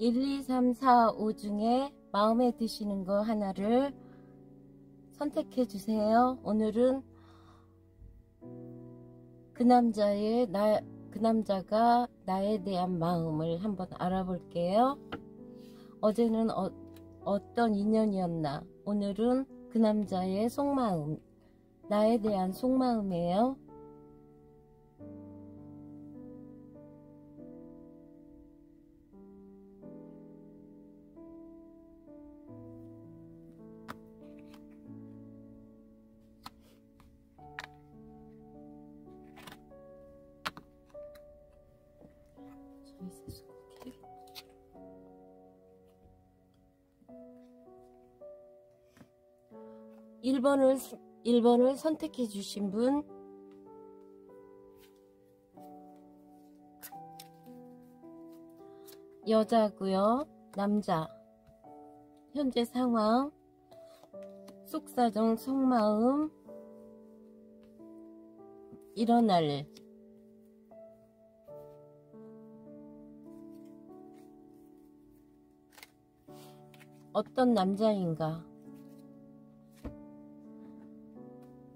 1, 2, 3, 4, 5 중에 마음에 드시는 거 하나를 선택해 주세요. 오늘은 그 남자가 나에 대한 마음을 한번 알아볼게요. 어제는 어떤 인연이었나? 오늘은 그 남자의 속마음, 나에 대한 속마음이에요. 일 번을 선택해 주신 분, 여자고요. 남자, 현재 상황, 속사정, 속마음, 일어날 일. 어떤 남자인가?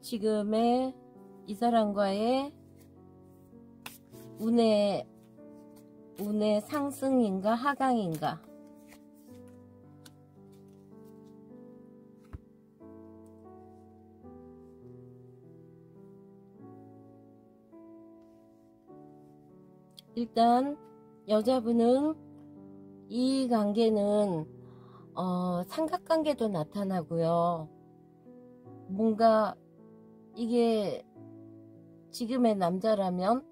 지금의 이 사람과의 운의 상승인가 하강인가? 일단 여자분은 이 관계는 삼각관계도 나타나고요. 뭔가 이게 지금의 남자라면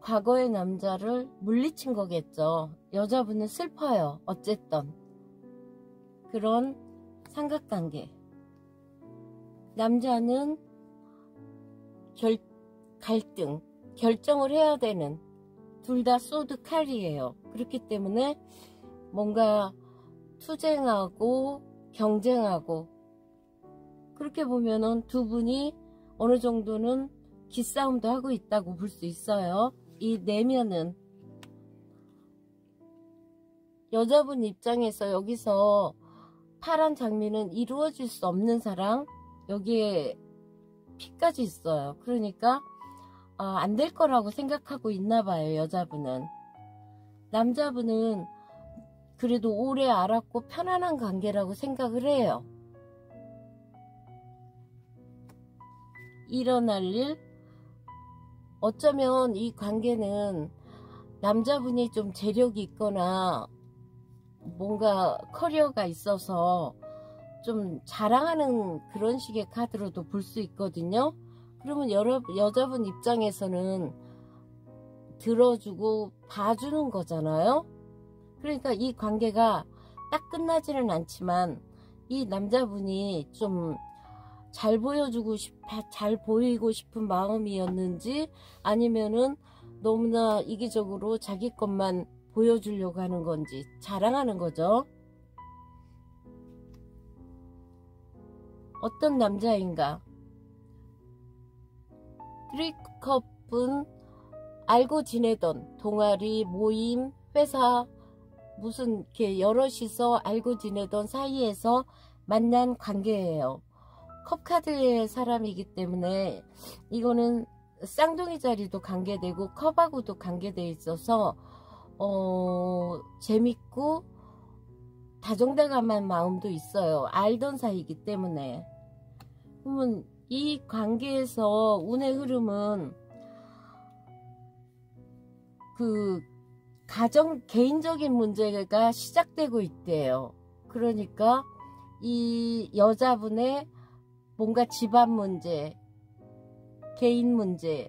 과거의 남자를 물리친 거겠죠. 여자분은 슬퍼요. 어쨌든 그런 삼각관계. 남자는 갈등, 결정을 해야 되는, 둘 다 소드 칼이에요. 그렇기 때문에 뭔가 투쟁하고 경쟁하고, 그렇게 보면은 두 분이 어느 정도는 기싸움도 하고 있다고 볼 수 있어요. 이 내면은 여자분 입장에서 여기서 파란 장미는 이루어질 수 없는 사랑, 여기에 피까지 있어요. 그러니까 안 될 거라고 생각하고 있나 봐요. 여자분은. 남자분은 그래도 오래 알았고 편안한 관계라고 생각을 해요. 일어날 일, 어쩌면 이 관계는 남자분이 좀 재력이 있거나 뭔가 커리어가 있어서 좀 자랑하는 그런 식의 카드로도 볼 수 있거든요. 그러면 여자분 입장에서는 들어주고 봐주는 거잖아요. 그러니까 이 관계가 딱 끝나지는 않지만 이 남자분이 좀 잘 보이고 싶은 마음이었는지, 아니면은 너무나 이기적으로 자기 것만 보여주려고 하는 건지, 자랑하는 거죠. 어떤 남자인가? 트리컵은 알고 지내던 동아리, 모임, 회사, 무슨 이렇게 여럿이서 알고 지내던 사이에서 만난 관계예요. 컵카드의 사람이기 때문에 이거는 쌍둥이 자리도 관계되고 컵하고도 관계되어 있어서 재밌고 다정다감한 마음도 있어요. 알던 사이이기 때문에. 그러면 이 관계에서 운의 흐름은 그 개인적인 문제가 시작되고 있대요. 그러니까 이 여자분의 뭔가 집안 문제, 개인 문제,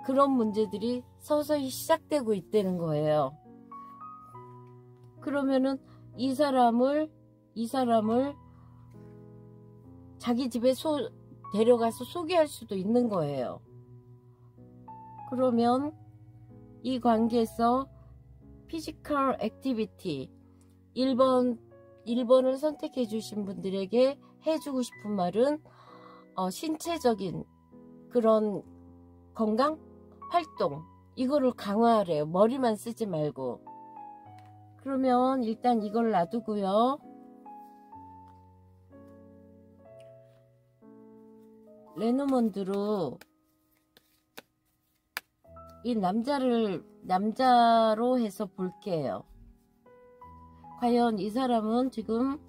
그런 문제들이 서서히 시작되고 있다는 거예요. 그러면은 이 사람을 자기 집에 데려가서 소개할 수도 있는 거예요. 그러면 이 관계에서 피지컬 액티비티 1번을 선택해 주신 분들에게 해주고 싶은 말은 신체적인 그런 건강 활동 이거를 강화하래요. 머리만 쓰지 말고. 그러면 일단 이걸 놔두고요. 레노먼드로 이 남자로 해서 볼게요. 과연 이 사람은 지금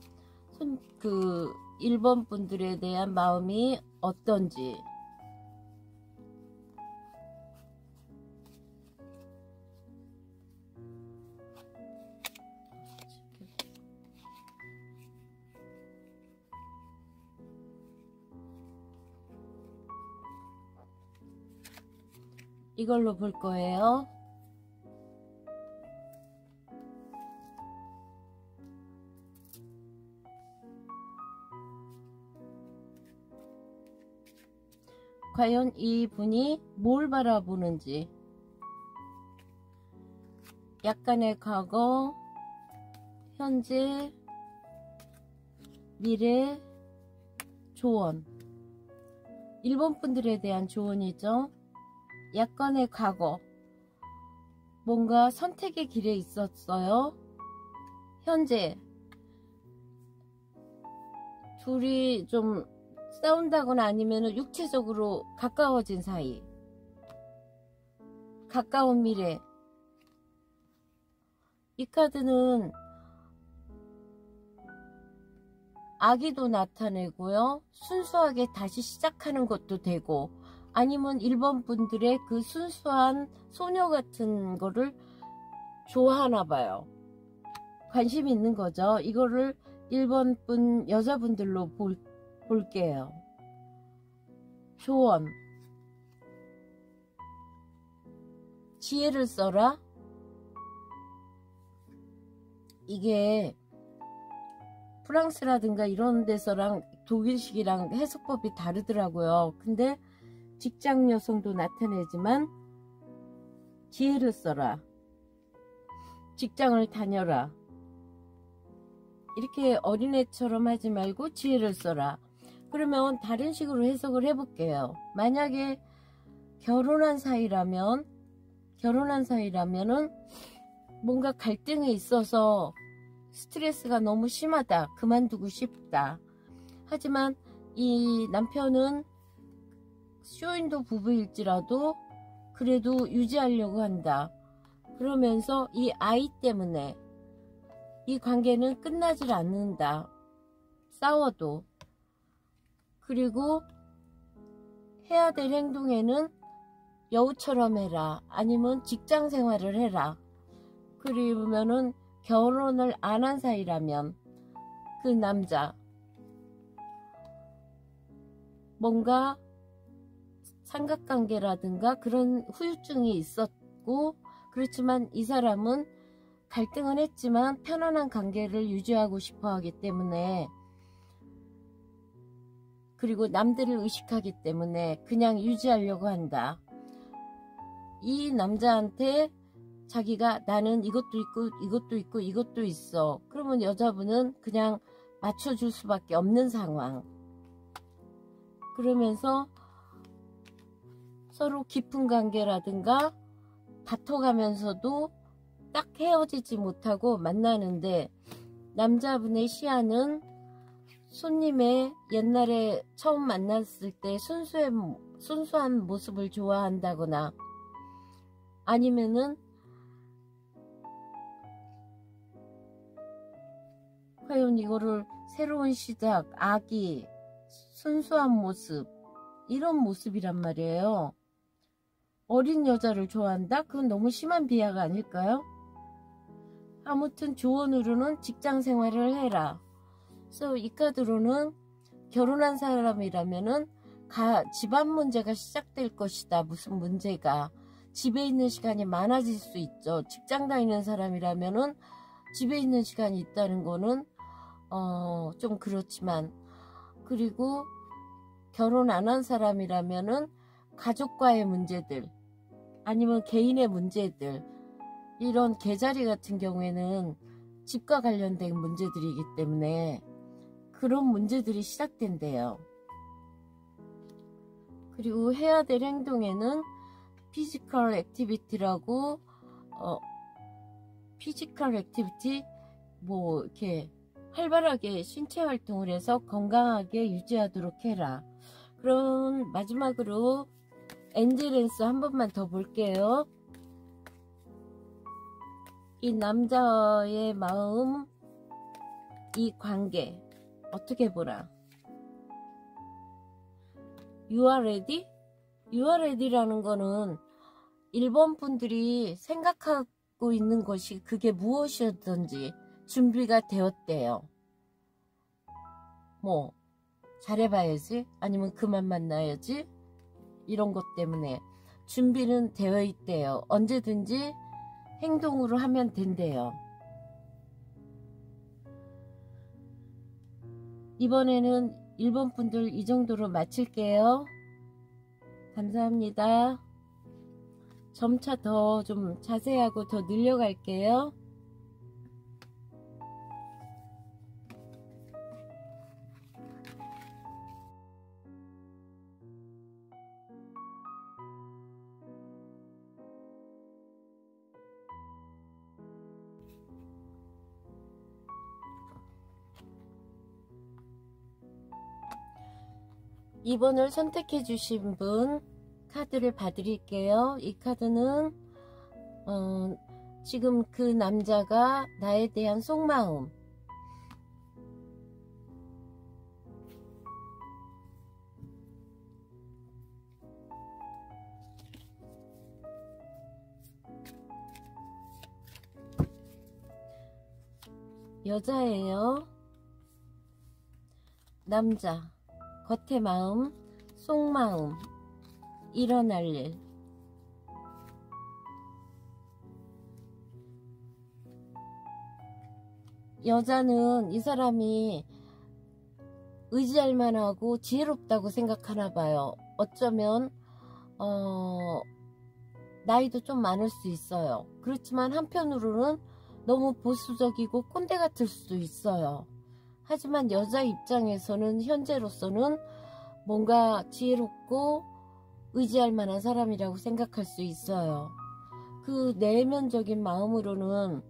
1번 분들에 대한 마음이 어떤지. 이걸로 볼 거예요. 과연 이분이 뭘 바라보는지. 약간의 과거, 현재, 미래, 조언. 1번 분들에 대한 조언이죠. 약간의 과거, 뭔가 선택의 길에 있었어요. 현재 둘이 좀 싸운다거나 아니면 육체적으로 가까워진 사이, 가까운 미래. 이 카드는 아기도 나타내고요, 순수하게 다시 시작하는 것도 되고, 아니면 1번 분들의 그 순수한 소녀 같은 거를 좋아하나 봐요. 관심이 있는 거죠. 이거를 1번 분 여자분들로 볼게요. 조언. 지혜를 써라. 이게 프랑스라든가 이런 데서랑 독일식이랑 해석법이 다르더라고요. 근데 직장 여성도 나타내지만 지혜를 써라. 직장을 다녀라. 이렇게 어린애처럼 하지 말고 지혜를 써라. 그러면 다른 식으로 해석을 해볼게요. 만약에 결혼한 사이라면은 뭔가 갈등이 있어서 스트레스가 너무 심하다. 그만두고 싶다. 하지만 이 남편은 쇼윈도 부부일지라도 그래도 유지하려고 한다. 그러면서 이 아이 때문에 이 관계는 끝나질 않는다. 싸워도. 그리고 해야 될 행동에는 여우처럼 해라. 아니면 직장 생활을 해라. 그러면은 결혼을 안 한 사이라면 그 남자 뭔가 삼각관계라든가 그런 후유증이 있었고, 그렇지만 이 사람은 갈등은 했지만 편안한 관계를 유지하고 싶어 하기 때문에, 그리고 남들을 의식하기 때문에 그냥 유지하려고 한다. 이 남자한테 자기가 나는 이것도 있고 이것도 있고 이것도 있어. 그러면 여자분은 그냥 맞춰줄 수밖에 없는 상황. 그러면서 서로 깊은 관계라든가 다퉈가면서도 딱 헤어지지 못하고 만나는데, 남자분의 시야는 손님의 옛날에 처음 만났을 때 순수한 모습을 좋아한다거나 아니면은 과연 이거를 새로운 시작, 아기, 순수한 모습, 이런 모습이란 말이에요. 어린 여자를 좋아한다? 그건 너무 심한 비하가 아닐까요? 아무튼 조언으로는 직장 생활을 해라. 그래서 이 카드로는 결혼한 사람이라면은 집안 문제가 시작될 것이다. 무슨 문제가. 집에 있는 시간이 많아질 수 있죠. 직장 다니는 사람이라면은 집에 있는 시간이 있다는 거는 좀 그렇지만, 그리고 결혼 안 한 사람이라면은 가족과의 문제들 아니면 개인의 문제들, 이런 개자리 같은 경우에는 집과 관련된 문제들이기 때문에 그런 문제들이 시작된대요. 그리고 해야 될 행동에는 피지컬 액티비티라고, 피지컬 액티비티, 뭐 이렇게 활발하게 신체 활동을 해서 건강하게 유지하도록 해라. 그럼 마지막으로 엔젤랜스 한 번만 더 볼게요. 이 남자의 마음, 이 관계 어떻게 보라. You are ready? You are ready라는 거는 일본 분들이 생각하고 있는 것이 그게 무엇이었든지 준비가 되었대요. 뭐 잘해봐야지, 아니면 그만 만나야지, 이런 것 때문에 준비는 되어 있대요. 언제든지 행동으로 하면 된대요. 이번에는 일본 분들 이 정도로 마칠게요. 감사합니다. 점차 더 좀 자세하고 더 늘려갈게요. 이번을 선택해 주신 분 카드를 봐드릴게요. 이 카드는 지금 그 남자가 나에 대한 속마음, 여자예요. 남자, 겉의 마음, 속마음, 일어날 일. 여자는 이 사람이 의지할 만하고 지혜롭다고 생각하나 봐요. 어쩌면 나이도 좀 많을 수 있어요. 그렇지만 한편으로는 너무 보수적이고 꼰대 같을 수도 있어요. 하지만 여자 입장에서는 현재로서는 뭔가 지혜롭고 의지할 만한 사람이라고 생각할 수 있어요. 그 내면적인 마음으로는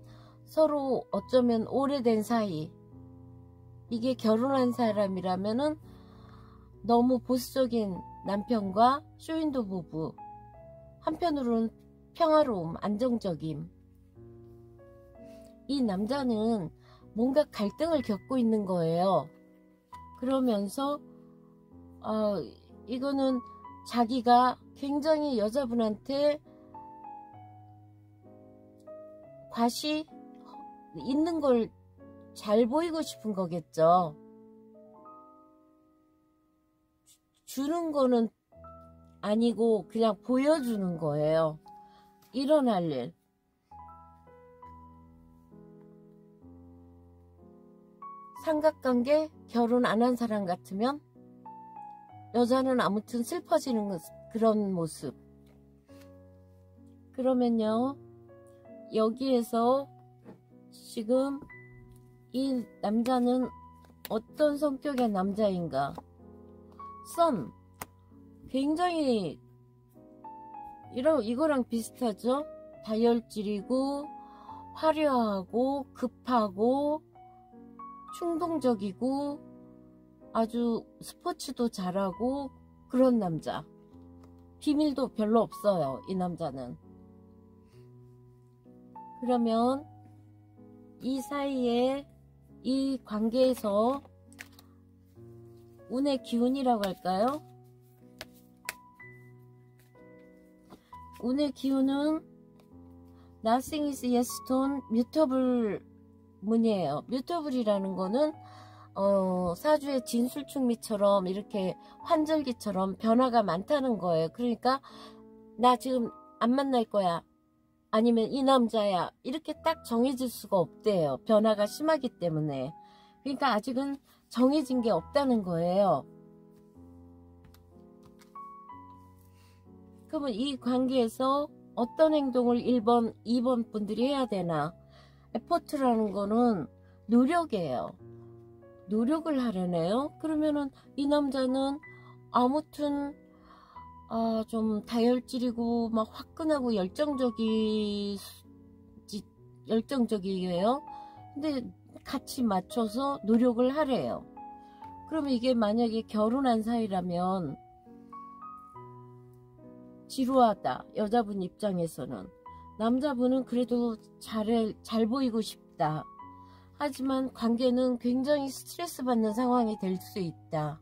서로 어쩌면 오래된 사이, 이게 결혼한 사람이라면은 너무 보수적인 남편과 쇼윈도 부부, 한편으로는 평화로움, 안정적임. 이 남자는 뭔가 갈등을 겪고 있는 거예요. 그러면서 이거는 자기가 굉장히 여자분한테 과시 있는 걸 잘 보이고 싶은 거겠죠. 주는 거는 아니고 그냥 보여주는 거예요. 일어날 일. 삼각관계, 결혼 안 한 사람 같으면 여자는 아무튼 슬퍼지는 그런 모습. 그러면요, 여기에서 지금 이 남자는 어떤 성격의 남자인가? 선, 굉장히 이거랑 비슷하죠? 다혈질이고 화려하고 급하고 충동적이고 아주 스포츠도 잘하고 그런 남자. 비밀도 별로 없어요, 이 남자는. 그러면 이 사이에, 이 관계에서 운의 기운이라고 할까요? 운의 기운은 Nothing is yes stone 뮤터블 문이에요. 뮤터블이라는 거는 사주의 진술충미처럼 이렇게 환절기처럼 변화가 많다는 거예요. 그러니까 나 지금 안 만날 거야, 아니면 이 남자야, 이렇게 딱 정해질 수가 없대요. 변화가 심하기 때문에. 그러니까 아직은 정해진 게 없다는 거예요. 그러면 이 관계에서 어떤 행동을 1번, 2번 분들이 해야 되나? 에포트라는 거는 노력이에요. 노력을 하려네요. 그러면은 이 남자는 아무튼 좀 다혈질이고 막 화끈하고 열정적이에요. 근데 같이 맞춰서 노력을 하래요. 그러면 이게 만약에 결혼한 사이라면 지루하다, 여자분 입장에서는. 남자분은 그래도 잘 보이고 싶다. 하지만 관계는 굉장히 스트레스 받는 상황이 될 수 있다.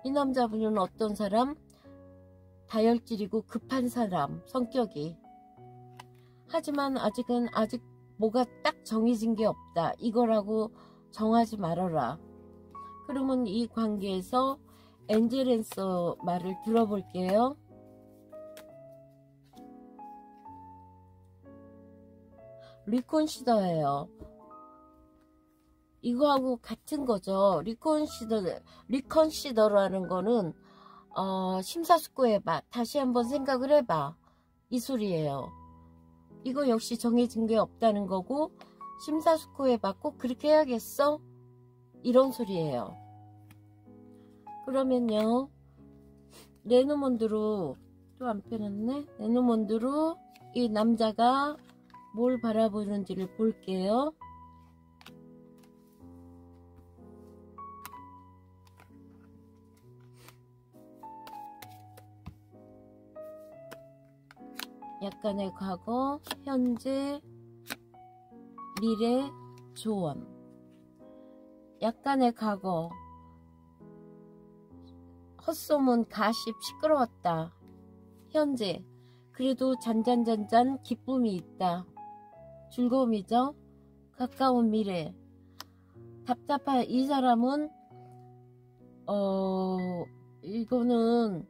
이 남자분은 어떤 사람? 다혈질이고 급한 사람, 성격이. 하지만 아직 뭐가 딱 정해진 게 없다, 이거라고 정하지 말아라. 그러면 이 관계에서 엔젤앤서 말을 들어볼게요. 리컨시더예요. 이거하고 같은 거죠. 리컨시더라는 거는 심사숙고해봐, 다시 한번 생각을 해봐, 이 소리예요. 이거 역시 정해진 게 없다는 거고, 심사숙고해봐, 꼭 그렇게 해야겠어? 이런 소리예요. 그러면요, 레노몬드로 또 안 펴놨네. 레노몬드로 이 남자가 뭘 바라보는지를 볼게요. 약간의 과거, 현재, 미래, 조언. 약간의 과거, 헛소문, 가십, 시끄러웠다. 현재, 그래도 잔잔잔잔 기쁨이 있다. 즐거움이죠. 가까운 미래, 답답한 이 사람은 이거는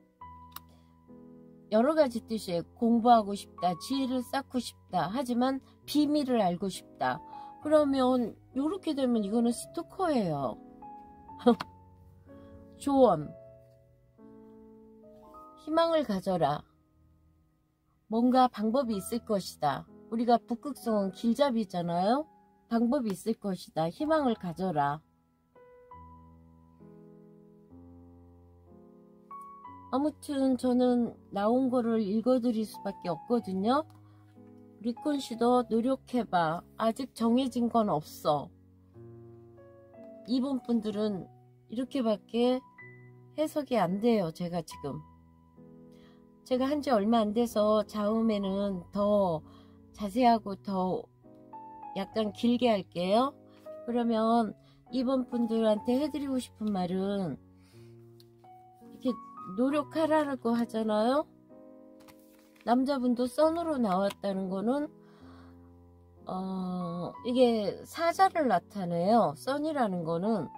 여러가지 뜻이에요. 공부하고 싶다, 지혜를 쌓고 싶다, 하지만 비밀을 알고 싶다. 그러면 이렇게 되면 이거는 스토커예요. 조언, 희망을 가져라. 뭔가 방법이 있을 것이다. 우리가 북극성은 길잡이잖아요. 방법이 있을 것이다. 희망을 가져라. 아무튼 저는 나온 거를 읽어드릴 수밖에 없거든요. 리콘시더 노력해봐. 아직 정해진 건 없어. 이번 분들은 이렇게밖에 해석이 안 돼요. 제가 한 지 얼마 안 돼서 다음에는 더 자세하고 더 약간 길게 할게요. 그러면 이번 분들한테 해드리고 싶은 말은, 이렇게 노력하라고 하잖아요. 남자분도 선으로 나왔다는 거는 이게 사자를 나타내요. 선이라는 거는.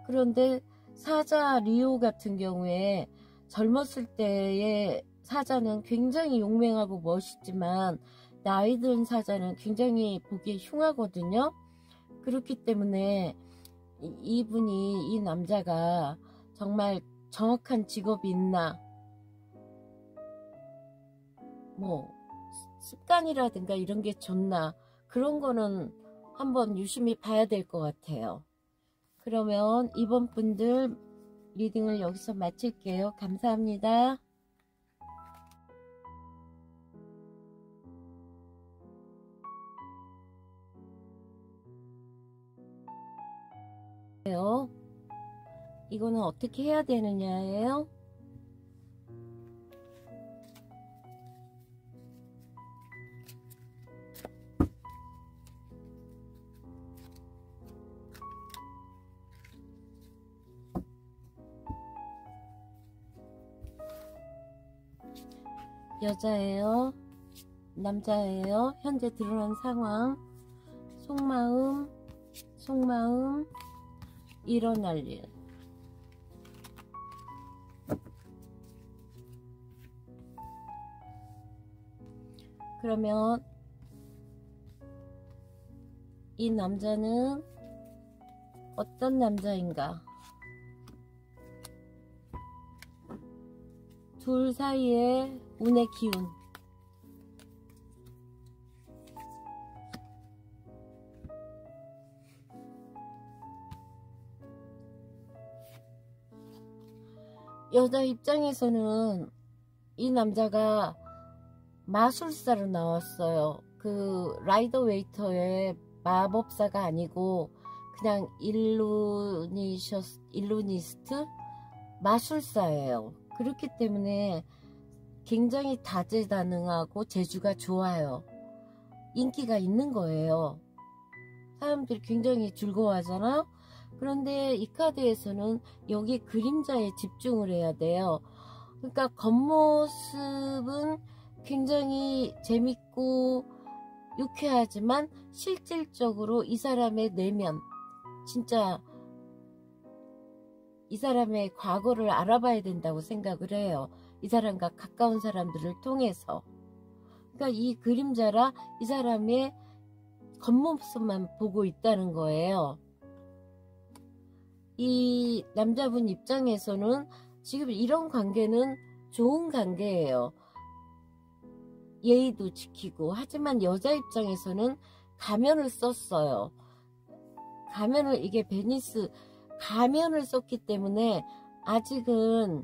그런데 사자 리오 같은 경우에 젊었을 때의 사자는 굉장히 용맹하고 멋있지만 나이 든 사자는 굉장히 보기 흉하거든요. 그렇기 때문에 이 남자가 정말 정확한 직업이 있나, 뭐 습관이라든가 이런 게 좋나, 그런 거는 한번 유심히 봐야 될 것 같아요. 그러면 이번 분들 리딩을 여기서 마칠게요. 감사합니다. 이거는 어떻게 해야 되느냐예요. 여자예요? 남자예요? 현재 드러난 상황, 속마음, 일어날 일. 그러면 이 남자는 어떤 남자인가? 둘 사이의 운의 기운. 여자 입장에서는 이 남자가 마술사로 나왔어요. 그 라이더 웨이터의 마법사가 아니고 그냥 일루니스트 마술사예요. 그렇기 때문에 굉장히 다재다능하고 재주가 좋아요. 인기가 있는 거예요. 사람들이 굉장히 즐거워하잖아요. 그런데 이 카드에서는 여기 그림자에 집중을 해야 돼요. 그러니까 겉모습은 굉장히 재밌고 유쾌하지만 실질적으로 이 사람의 내면, 진짜 이 사람의 과거를 알아봐야 된다고 생각을 해요. 이 사람과 가까운 사람들을 통해서. 그러니까 이 그림자라 이 사람의 겉모습만 보고 있다는 거예요. 이 남자분 입장에서는 지금 이런 관계는 좋은 관계예요. 예의도 지키고. 하지만 여자 입장에서는 가면을 썼어요. 가면을, 이게 베니스 가면을 썼기 때문에 아직은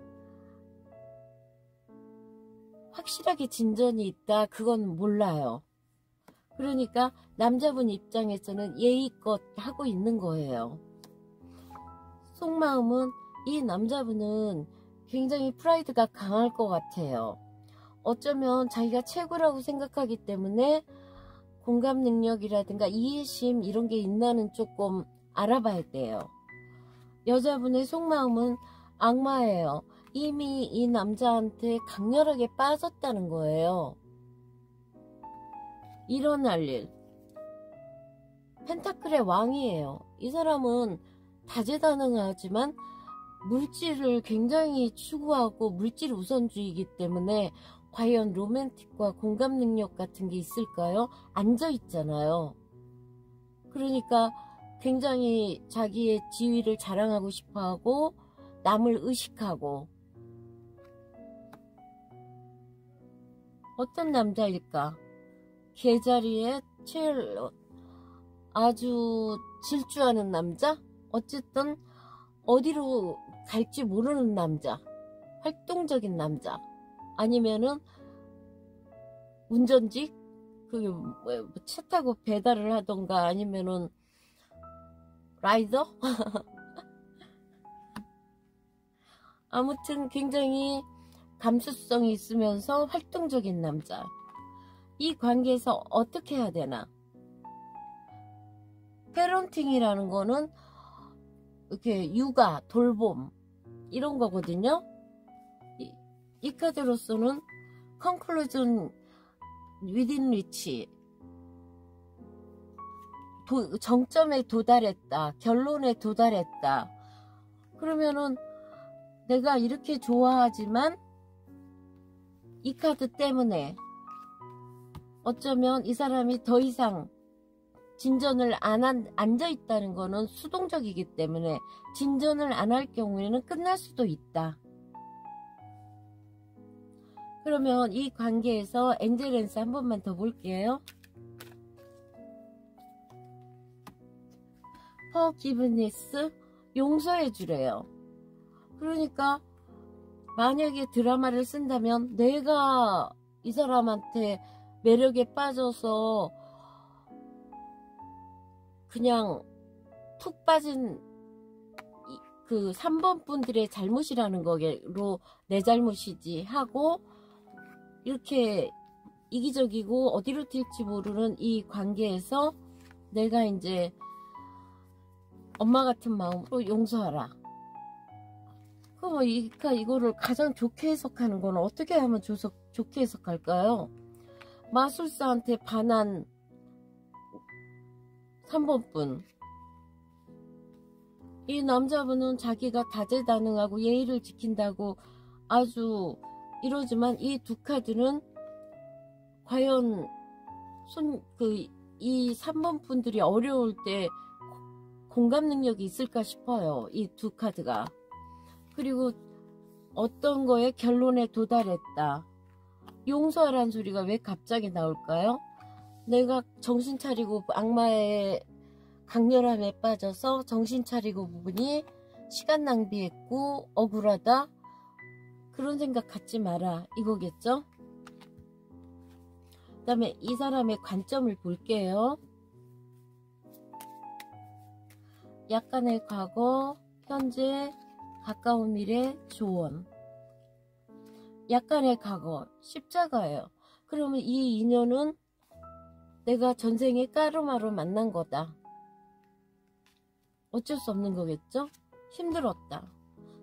확실하게 진전이 있다, 그건 몰라요. 그러니까 남자분 입장에서는 예의껏 하고 있는 거예요. 속마음은 이 남자분은 굉장히 프라이드가 강할 것 같아요. 어쩌면 자기가 최고라고 생각하기 때문에 공감 능력이라든가 이해심 이런 게 있나는 조금 알아봐야 돼요. 여자분의 속마음은 악마예요. 이미 이 남자한테 강렬하게 빠졌다는 거예요. 일어날 일. 펜타클의 왕이에요. 이 사람은 다재다능하지만 물질을 굉장히 추구하고 물질 우선주의이기 때문에 과연 로맨틱과 공감 능력 같은 게 있을까요? 앉아있잖아요. 그러니까 굉장히 자기의 지위를 자랑하고 싶어하고 남을 의식하고. 어떤 남자일까? 개자리에 첼로, 아주 질주하는 남자? 어쨌든 어디로 갈지 모르는 남자, 활동적인 남자, 아니면은 운전직, 그게 차 타고 배달을 하던가 아니면은 라이더? 아무튼 굉장히 감수성이 있으면서 활동적인 남자. 이 관계에서 어떻게 해야 되나? 페런팅이라는 거는 이렇게 육아, 돌봄 이런 거거든요. 이 카드로서는 conclusion within reach, 정점에 도달했다, 결론에 도달했다. 그러면은 내가 이렇게 좋아하지만 이 카드 때문에 어쩌면 이 사람이 더 이상 진전을 앉아있다는 거는 수동적이기 때문에 진전을 안 할 경우에는 끝날 수도 있다. 그러면 이 관계에서 엔젤랜스 한 번만 더 볼게요. forgiveness, 용서해 주래요. 그러니까 만약에 드라마를 쓴다면 내가 이 사람한테 매력에 빠져서 그냥 툭 빠진 그 3번 분들의 잘못이라는 거로 내 잘못이지 하고 이렇게 이기적이고 어디로 튈지 모르는 이 관계에서 내가 이제 엄마 같은 마음으로 용서하라. 그럼 이거를 가장 좋게 해석하는 건 어떻게 하면 좋게 해석할까요? 마술사한테 반한 3번분. 이 남자분은 자기가 다재다능하고 예의를 지킨다고 아주 이러지만 이 두 카드는 과연 이 3번 분들이 어려울 때 공감 능력이 있을까 싶어요. 이 두 카드가. 그리고 어떤 거에 결론에 도달했다. 용서하라는 소리가 왜 갑자기 나올까요? 내가 정신 차리고 악마의 강렬함에 빠져서 정신 차리고 보니 시간 낭비했고 억울하다. 그런 생각 갖지 마라. 이거겠죠? 그 다음에 이 사람의 관점을 볼게요. 약간의 과거, 현재, 가까운 미래, 조언. 약간의 과거, 십자가예요. 그러면 이 인연은 내가 전생에 까르마로 만난 거다. 어쩔 수 없는 거겠죠? 힘들었다.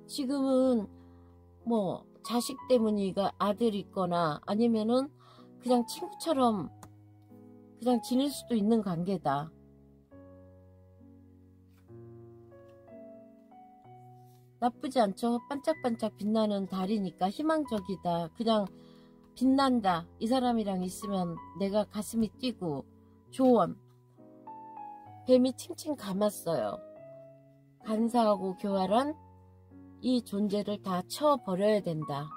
지금은 뭐 자식 때문이가 아들 있거나 아니면은 그냥 친구처럼 그냥 지낼 수도 있는 관계다. 나쁘지 않죠? 반짝반짝 빛나는 달이니까 희망적이다. 그냥 빛난다. 이 사람이랑 있으면 내가 가슴이 뛰고. 조언. 뱀이 칭칭 감았어요. 간사하고 교활한 이 존재를 다 쳐버려야 된다.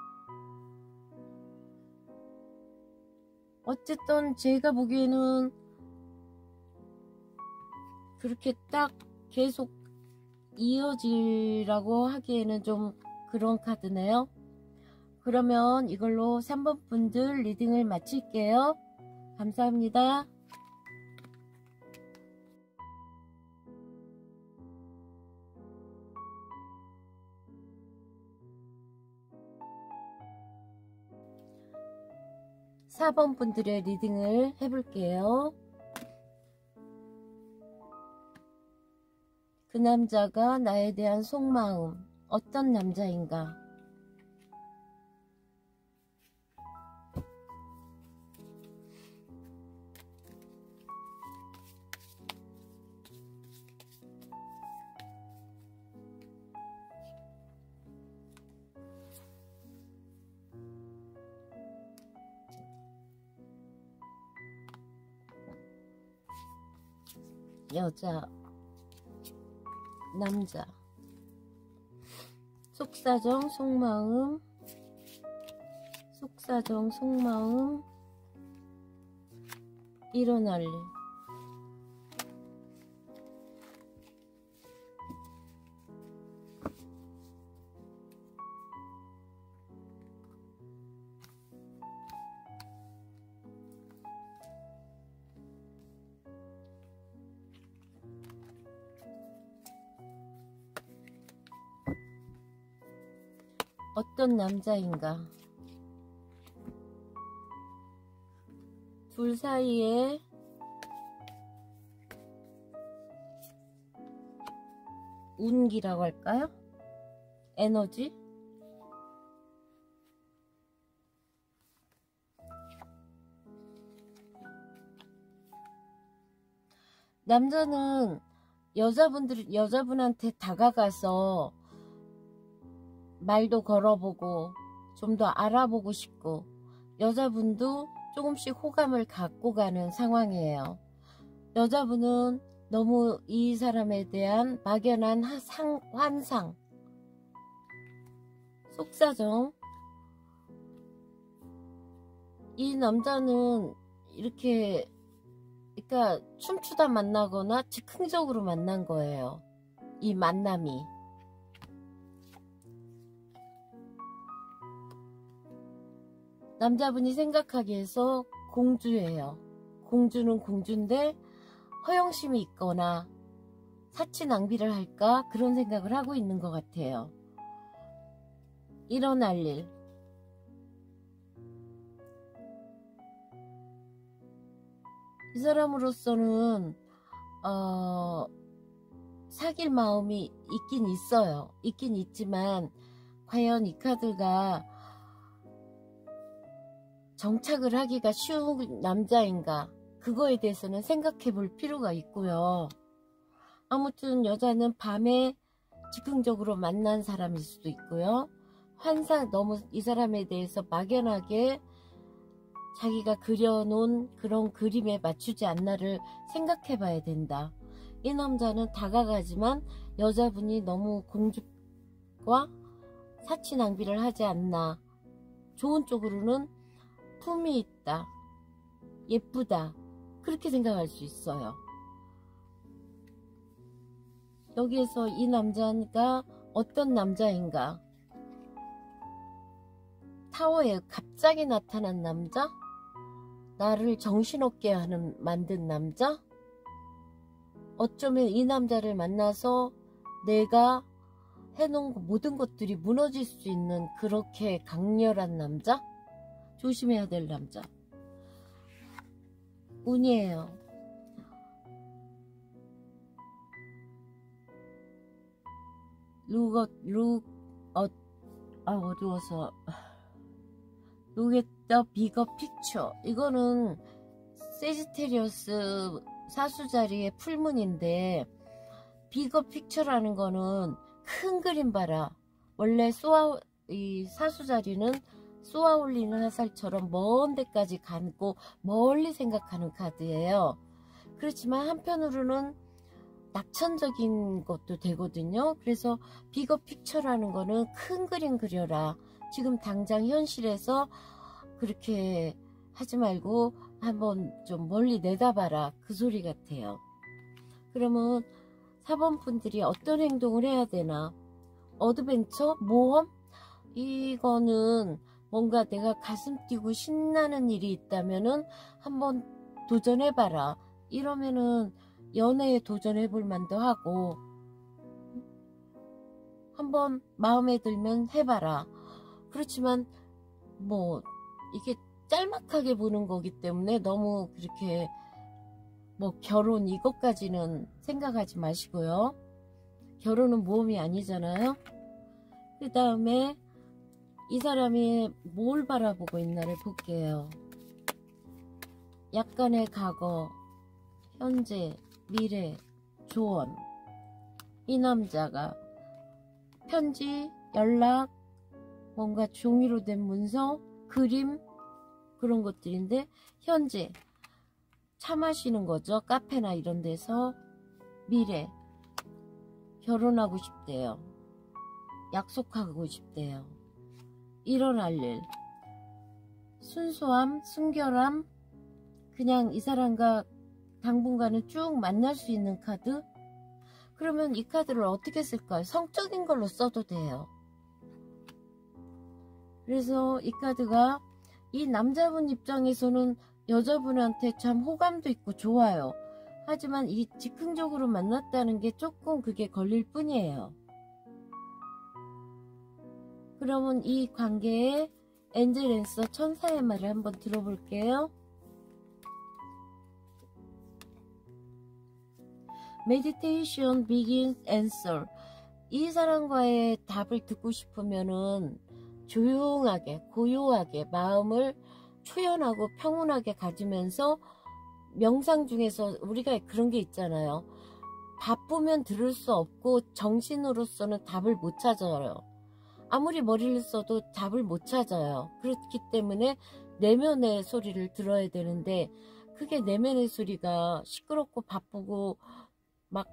어쨌든 제가 보기에는 그렇게 딱 계속 이어지라고 하기에는 좀 그런 카드네요. 그러면 이걸로 3번 분들 리딩을 마칠게요. 감사합니다. (4번) 분들의 리딩을 해볼게요. 그 남자가 나에 대한 속마음, 어떤 남자인가? 여자, 남자, 속사정, 속마음, 속사정, 속마음, 일어날 일. 어떤 남자인가? 둘 사이에 운기라고 할까요? 에너지? 남자는 여자분한테 다가가서 말도 걸어보고 좀 더 알아보고 싶고 여자분도 조금씩 호감을 갖고 가는 상황이에요. 여자분은 너무 이 사람에 대한 막연한 환상, 속사정. 이 남자는 이렇게 그러니까 춤추다 만나거나 즉흥적으로 만난 거예요. 이 만남이. 남자분이 생각하기에서 공주예요. 공주는 공주인데 허영심이 있거나 사치 낭비를 할까 그런 생각을 하고 있는 것 같아요. 일어날 일. 이 사람으로서는 사귈 마음이 있긴 있어요. 있긴 있지만 과연 이 카드가 정착을 하기가 쉬운 남자인가, 그거에 대해서는 생각해 볼 필요가 있고요. 아무튼 여자는 밤에 즉흥적으로 만난 사람일 수도 있고요. 너무 이 사람에 대해서 막연하게 자기가 그려놓은 그런 그림에 맞추지 않나를 생각해 봐야 된다. 이 남자는 다가가지만 여자분이 너무 공주와 사치 낭비를 하지 않나. 좋은 쪽으로는 품이 있다, 예쁘다, 그렇게 생각할 수 있어요. 여기에서 이 남자가 어떤 남자인가? 타워에 갑자기 나타난 남자? 나를 정신없게 만든 남자? 어쩌면 이 남자를 만나서 내가 해놓은 모든 것들이 무너질 수 있는 그렇게 강렬한 남자? 조심해야 될 남자. 운이에요. 어두워서 Look at the bigger picture. 이거는 세지테리어스 사수자리의 풀문인데, 비거 픽처라는 거는 큰 그림 봐라. 원래 이 사수자리는 쏘아 올리는 화살처럼 먼 데까지 가고 멀리 생각하는 카드예요. 그렇지만 한편으로는 낙천적인 것도 되거든요. 그래서 비거 픽처라는 거는 큰 그림 그려라. 지금 당장 현실에서 그렇게 하지 말고 한번 좀 멀리 내다봐라, 그 소리 같아요. 그러면 4번 분들이 어떤 행동을 해야 되나? 어드벤처? 모험? 이거는 뭔가 내가 가슴 뛰고 신나는 일이 있다면은 한번 도전해봐라. 이러면은 연애에 도전해볼 만도 하고, 한번 마음에 들면 해봐라. 그렇지만 뭐 이게 짤막하게 보는 거기 때문에 너무 그렇게 뭐 결혼 이것까지는 생각하지 마시고요. 결혼은 모험이 아니잖아요. 그 다음에 이 사람이 뭘 바라보고 있나를 볼게요. 약간의 과거, 현재, 미래, 조언. 이 남자가 편지, 연락, 뭔가 종이로 된 문서, 그림, 그런 것들인데, 현재 차 마시는 거죠. 카페나 이런 데서. 미래, 결혼하고 싶대요. 약속하고 싶대요. 일어날 일, 순수함, 순결함, 그냥 이 사람과 당분간은 쭉 만날 수 있는 카드. 그러면 이 카드를 어떻게 쓸까요? 성적인 걸로 써도 돼요. 그래서 이 카드가 이 남자분 입장에서는 여자분한테 참 호감도 있고 좋아요. 하지만 이 즉흥적으로 만났다는 게 조금 그게 걸릴 뿐이에요. 그러면 이 관계에 엔젤 앤서 천사의 말을 한번 들어볼게요. Meditation begins answer. 이 사람과의 답을 듣고 싶으면은 조용하게, 고요하게 마음을 초연하고 평온하게 가지면서 명상 중에서 우리가 그런 게 있잖아요. 바쁘면 들을 수 없고 정신으로서는 답을 못 찾아요. 아무리 머리를 써도 답을 못 찾아요. 그렇기 때문에 내면의 소리를 들어야 되는데, 그게 내면의 소리가 시끄럽고 바쁘고 막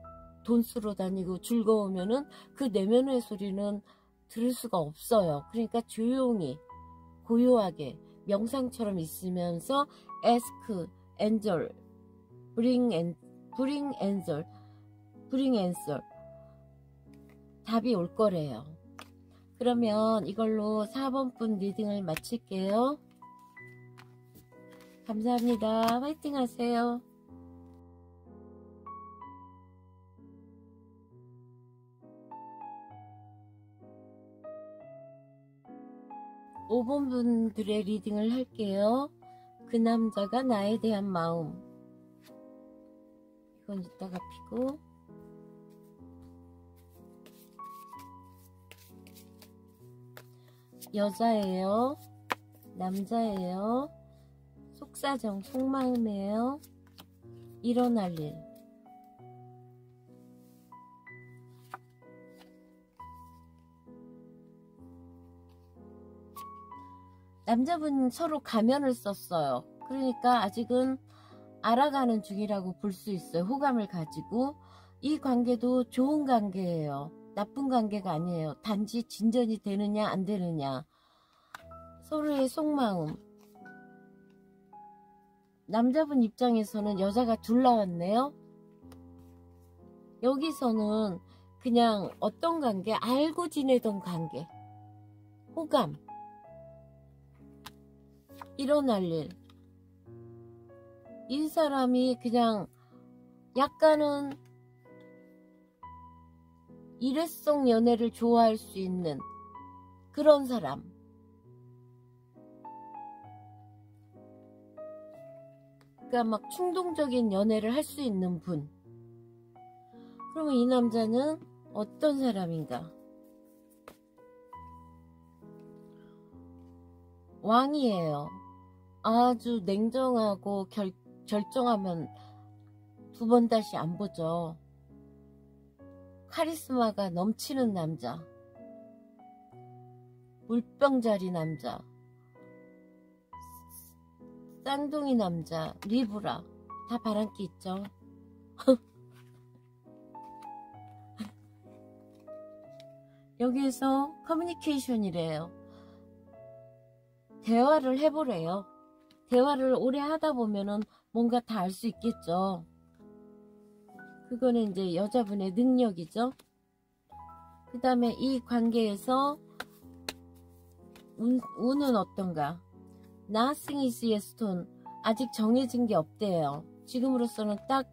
돈 쓰러 다니고 즐거우면은 그 내면의 소리는 들을 수가 없어요. 그러니까 조용히 고요하게 명상처럼 있으면서 ask angel, bring answer 답이 올 거래요. 그러면 이걸로 4번 분 리딩을 마칠게요. 감사합니다. 화이팅 하세요. 5번 분들의 리딩을 할게요. 그 남자가 나에 대한 마음. 이건 이따가 피고. 여자예요. 남자예요. 속사정, 속마음이에요. 일어날 일. 남자분 서로 가면을 썼어요. 그러니까 아직은 알아가는 중이라고 볼 수 있어요. 호감을 가지고. 이 관계도 좋은 관계예요. 나쁜 관계가 아니에요. 단지 진전이 되느냐 안 되느냐. 서로의 속마음. 남자분 입장에서는 여자가 둘 나왔네요. 여기서는 그냥 어떤 관계? 알고 지내던 관계. 호감. 일어날 일. 이 사람이 그냥 약간은 일회성 연애를 좋아할 수 있는 그런 사람. 그러니까 막 충동적인 연애를 할 수 있는 분. 그러면 이 남자는 어떤 사람인가? 왕이에요. 아주 냉정하고 결정하면 두 번 다시 안 보죠. 카리스마가 넘치는 남자. 물병자리 남자. 쌍둥이 남자. 리브라. 다 바람기 있죠. 여기에서 커뮤니케이션이래요. 대화를 해보래요. 대화를 오래 하다 보면은 뭔가 다 알 수 있겠죠. 그거는 이제 여자분의 능력이죠. 그 다음에 이 관계에서 운은 어떤가? Nothing is yet done. 아직 정해진 게 없대요. 지금으로서는 딱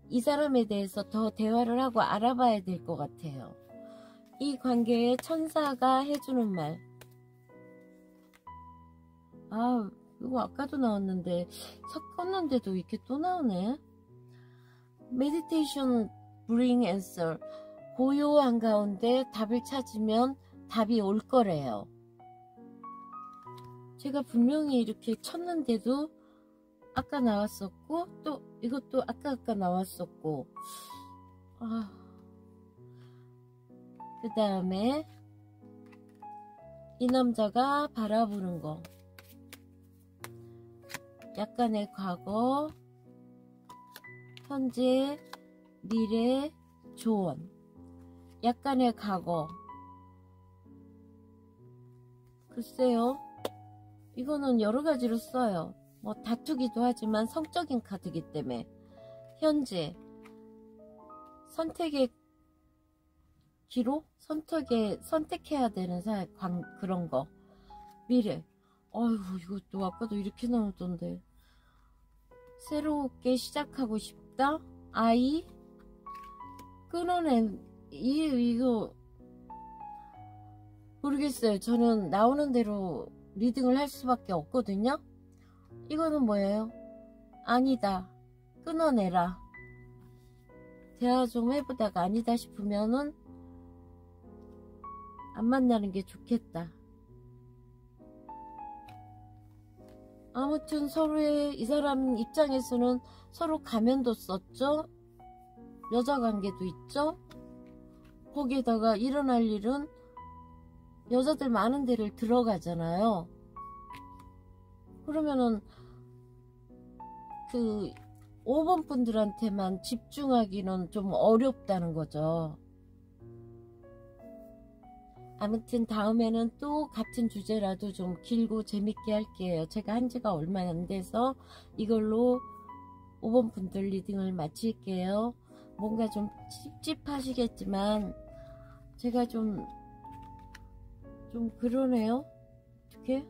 이 사람에 대해서 더 대화를 하고 알아봐야 될 것 같아요. 이 관계에 천사가 해주는 말. 아, 이거 아까도 나왔는데 섞었는데도 이렇게 또 나오네. Meditation bring answer. 고요한 가운데 답을 찾으면 답이 올 거래요. 제가 분명히 이렇게 쳤는데도 아까 나왔었고 또 이것도 아까 나왔었고. 그 다음에 이 남자가 바라보는 거. 약간의 과거, 현재, 미래, 조언. 약간의 과거. 글쎄요. 이거는 여러 가지로 써요. 뭐 다투기도 하지만 성적인 카드이기 때문에. 현재. 선택의 기로? 선택해야 되는 그런 거. 미래. 아이고, 이것도 아까도 이렇게 나오던데. 새롭게 시작하고 싶다? 아이? 끊어낸, 이거, 모르겠어요. 저는 나오는 대로 리딩을 할 수밖에 없거든요. 이거는 뭐예요? 아니다. 끊어내라. 대화 좀 해보다가 아니다 싶으면은 안 만나는 게 좋겠다. 아무튼 서로의 이 사람 입장에서는 서로 가면도 썼죠. 여자 관계도 있죠. 거기에다가 일어날 일은 여자들 많은 데를 들어가잖아요. 그러면은 그 5번 분들한테만 집중하기는 좀 어렵다는 거죠. 아무튼 다음에는 또 같은 주제라도 좀 길고 재밌게 할게요. 제가 한 지가 얼마 안 돼서 이걸로 5번 분들 리딩을 마칠게요. 뭔가 좀 찝찝하시겠지만 제가 좀 그러네요. 어떻게?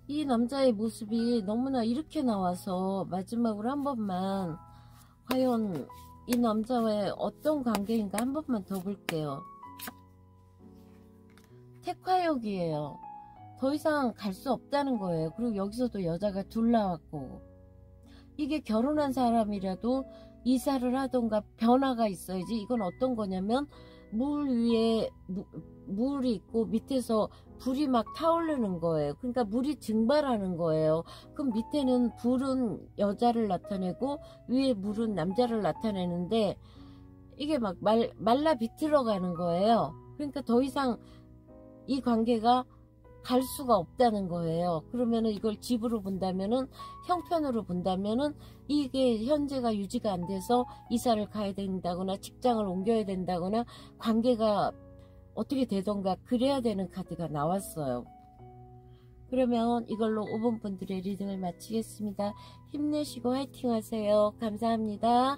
이 남자의 모습이 너무나 이렇게 나와서 마지막으로 한 번만 과연 이 남자와의 어떤 관계인가 한 번만 더 볼게요. 택화역이에요. 더 이상 갈 수 없다는 거예요. 그리고 여기서도 여자가 둘 나왔고, 이게 결혼한 사람이라도 이사를 하던가 변화가 있어야지. 이건 어떤 거냐면 물 위에 물이 있고 밑에서 불이 막 타오르는 거예요. 그러니까 물이 증발하는 거예요. 그럼 밑에는 불은 여자를 나타내고 위에 물은 남자를 나타내는데 이게 막 말라 비틀어 가는 거예요. 그러니까 더 이상 이 관계가 갈 수가 없다는 거예요. 그러면은 이걸 집으로 본다면은, 형편으로 본다면은 이게 현재가 유지가 안 돼서 이사를 가야 된다거나 직장을 옮겨야 된다거나 관계가 어떻게 되던가 그래야 되는 카드가 나왔어요. 그러면 이걸로 5번 분들의 리딩을 마치겠습니다. 힘내시고 화이팅 하세요. 감사합니다.